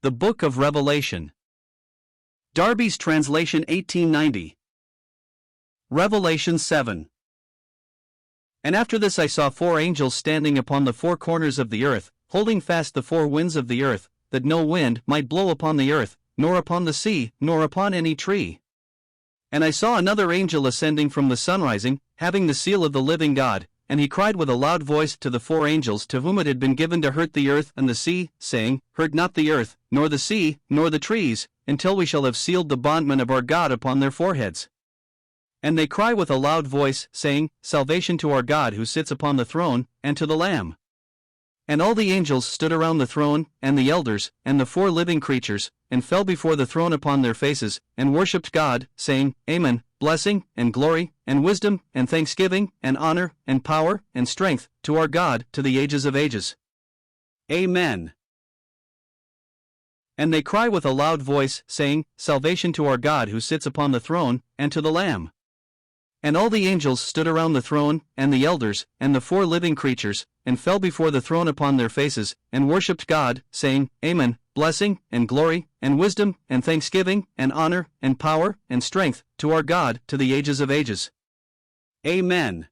The Book of Revelation. Darby's translation 1890. Revelation 7. And after this I saw 4 angels standing upon the 4 corners of the earth, holding fast the 4 winds of the earth, that no wind might blow upon the earth, nor upon the sea, nor upon any tree. And I saw another angel ascending from the sunrising, having the seal of the living God, and he cried with a loud voice to the 4 angels to whom it had been given to hurt the earth and the sea, saying, Hurt not the earth, nor the sea, nor the trees, until we shall have sealed the bondmen of our God upon their foreheads. And they cry with a loud voice, saying, Salvation to our God who sits upon the throne, and to the Lamb. And all the angels stood around the throne, and the elders, and the 4 living creatures, and fell before the throne upon their faces, and worshipped God, saying, Amen, blessing, and glory, and wisdom, and thanksgiving, and honor, and power, and strength, to our God, to the ages of ages. Amen. And they cry with a loud voice, saying, Salvation to our God who sits upon the throne, and to the Lamb. And all the angels stood around the throne, and the elders, and the 4 living creatures, and fell before the throne upon their faces, and worshipped God, saying, Amen, blessing, and glory, and wisdom, and thanksgiving, and honor, and power, and strength, to our God, to the ages of ages. Amen.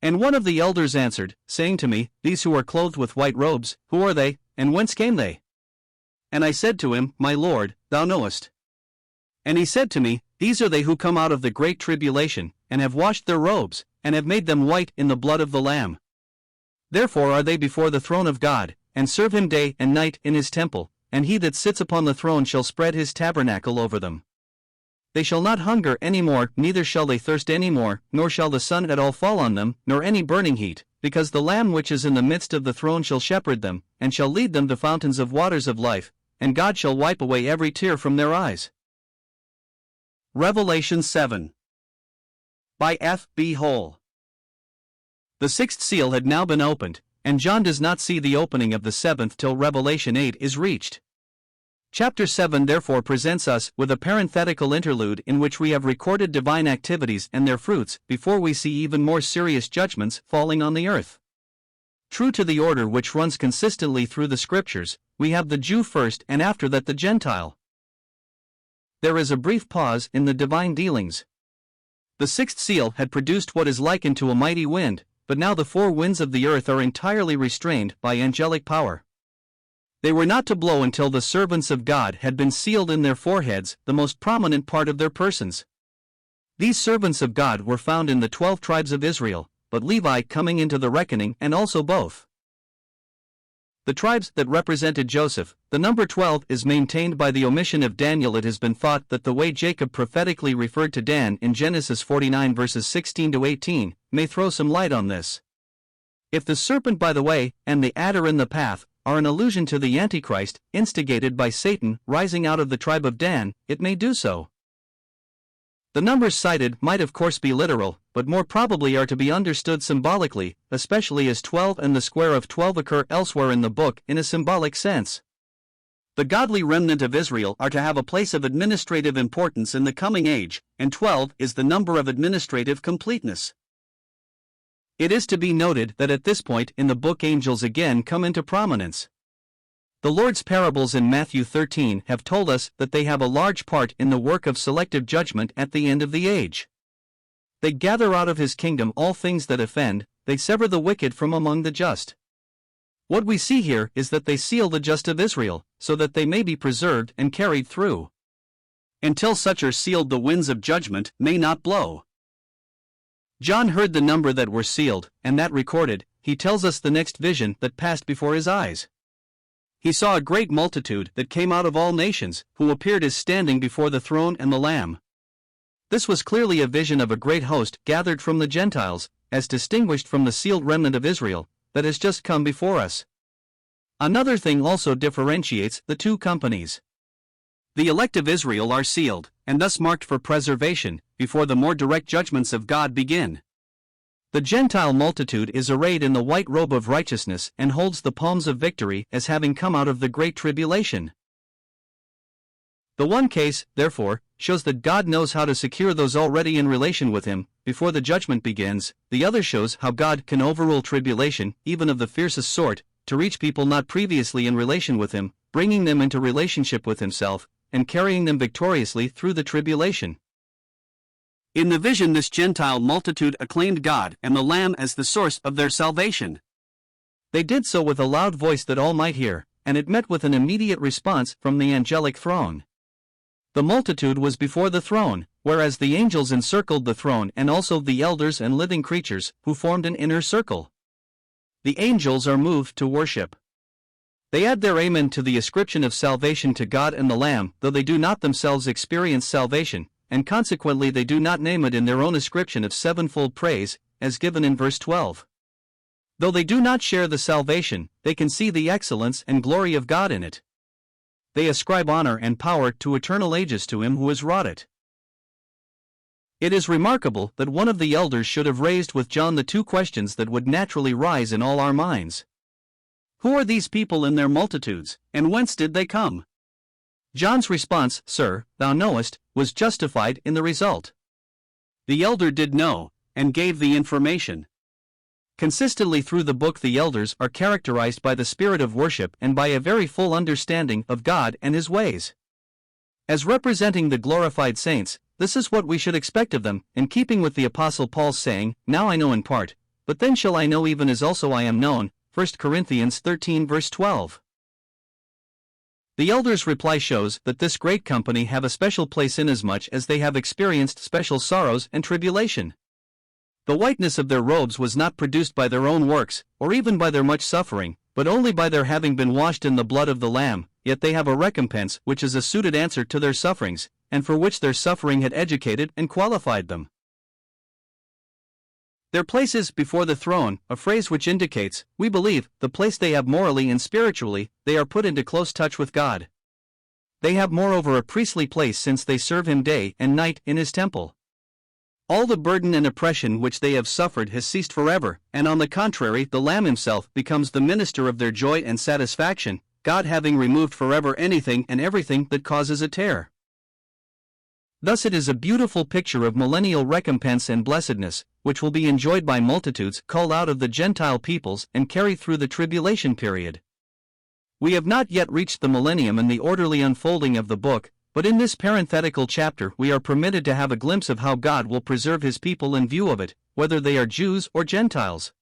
And one of the elders answered, saying to me, These who are clothed with white robes, who are they, and whence came they? And I said to him, My Lord, thou knowest. And he said to me, These are they who come out of the great tribulation, and have washed their robes, and have made them white in the blood of the Lamb. Therefore are they before the throne of God, and serve him day and night in his temple, and he that sits upon the throne shall spread his tabernacle over them. They shall not hunger any more, neither shall they thirst any more, nor shall the sun at all fall on them, nor any burning heat, because the Lamb which is in the midst of the throne shall shepherd them, and shall lead them to fountains of waters of life, and God shall wipe away every tear from their eyes. Revelation 7. By F. B. Hole. The 6th seal had now been opened, and John does not see the opening of the 7th till Revelation 8 is reached. Chapter 7 therefore presents us with a parenthetical interlude in which we have recorded divine activities and their fruits before we see even more serious judgments falling on the earth. True to the order which runs consistently through the Scriptures, we have the Jew first and after that the Gentile. There is a brief pause in the divine dealings. The 6th seal had produced what is likened to a mighty wind, but now the 4 winds of the earth are entirely restrained by angelic power. They were not to blow until the servants of God had been sealed in their foreheads, the most prominent part of their persons. These servants of God were found in the 12 tribes of Israel, but Levi coming into the reckoning and also both. The tribes that represented Joseph, the number 12 is maintained by the omission of Daniel. It has been thought that the way Jacob prophetically referred to Dan in Genesis 49 verses 16 to 18 may throw some light on this. If the serpent by the way, and the adder in the path, are an allusion to the Antichrist, instigated by Satan, rising out of the tribe of Dan, it may do so. The numbers cited might of course be literal, but more probably are to be understood symbolically, especially as 12 and the square of 12 occur elsewhere in the book in a symbolic sense. The godly remnant of Israel are to have a place of administrative importance in the coming age, and 12 is the number of administrative completeness. It is to be noted that at this point in the book angels again come into prominence. The Lord's parables in Matthew 13 have told us that they have a large part in the work of selective judgment at the end of the age. They gather out of his kingdom all things that offend, they sever the wicked from among the just. What we see here is that they seal the just of Israel, so that they may be preserved and carried through. Until such are sealed, the winds of judgment may not blow. John heard the number that were sealed, and that recorded. He tells us the next vision that passed before his eyes. He saw a great multitude that came out of all nations, who appeared as standing before the throne and the Lamb. This was clearly a vision of a great host gathered from the Gentiles, as distinguished from the sealed remnant of Israel, that has just come before us. Another thing also differentiates the 2 companies. The elect of Israel are sealed, and thus marked for preservation, before the more direct judgments of God begin. The Gentile multitude is arrayed in the white robe of righteousness and holds the palms of victory as having come out of the great tribulation. The one case, therefore, shows that God knows how to secure those already in relation with him, before the judgment begins. The other shows how God can overrule tribulation, even of the fiercest sort, to reach people not previously in relation with him, bringing them into relationship with himself, and carrying them victoriously through the tribulation. In the vision, this Gentile multitude acclaimed God and the Lamb as the source of their salvation. They did so with a loud voice that all might hear, and it met with an immediate response from the angelic throne. The multitude was before the throne, whereas the angels encircled the throne and also the elders and living creatures, who formed an inner circle. The angels are moved to worship. They add their amen to the ascription of salvation to God and the Lamb, though they do not themselves experience salvation, and consequently they do not name it in their own ascription of sevenfold praise, as given in verse 12. Though they do not share the salvation, they can see the excellence and glory of God in it. They ascribe honor and power to eternal ages to him who has wrought it. It is remarkable that one of the elders should have raised with John the two questions that would naturally rise in all our minds. Who are these people in their multitudes, and whence did they come? John's response, Sir, thou knowest, was justified in the result. The elder did know, and gave the information. Consistently through the book, the elders are characterized by the spirit of worship and by a very full understanding of God and his ways. As representing the glorified saints, this is what we should expect of them, in keeping with the Apostle Paul's saying, Now I know in part, but then shall I know even as also I am known, 1 Corinthians 13 verse 12. The elders' reply shows that this great company have a special place inasmuch as they have experienced special sorrows and tribulation. The whiteness of their robes was not produced by their own works, or even by their much suffering, but only by their having been washed in the blood of the Lamb, yet they have a recompense which is a suited answer to their sufferings, and for which their suffering had educated and qualified them. Their place is before the throne, a phrase which indicates, we believe, the place they have morally and spiritually. They are put into close touch with God. They have moreover a priestly place, since they serve him day and night in his temple. All the burden and oppression which they have suffered has ceased forever, and on the contrary the Lamb himself becomes the minister of their joy and satisfaction, God having removed forever anything and everything that causes a tear. Thus it is a beautiful picture of millennial recompense and blessedness, which will be enjoyed by multitudes called out of the Gentile peoples and carried through the tribulation period. We have not yet reached the millennium and the orderly unfolding of the book, but in this parenthetical chapter we are permitted to have a glimpse of how God will preserve his people in view of it, whether they are Jews or Gentiles.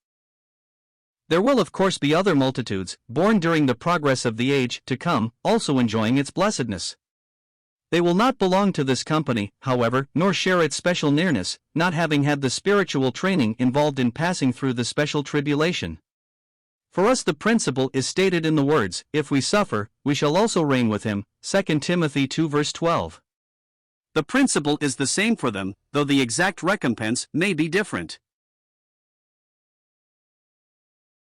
There will of course be other multitudes, born during the progress of the age to come, also enjoying its blessedness. They will not belong to this company, however, nor share its special nearness, not having had the spiritual training involved in passing through the special tribulation. For us the principle is stated in the words, if we suffer, we shall also reign with him, 2 Timothy 2 verse 12. The principle is the same for them, though the exact recompense may be different.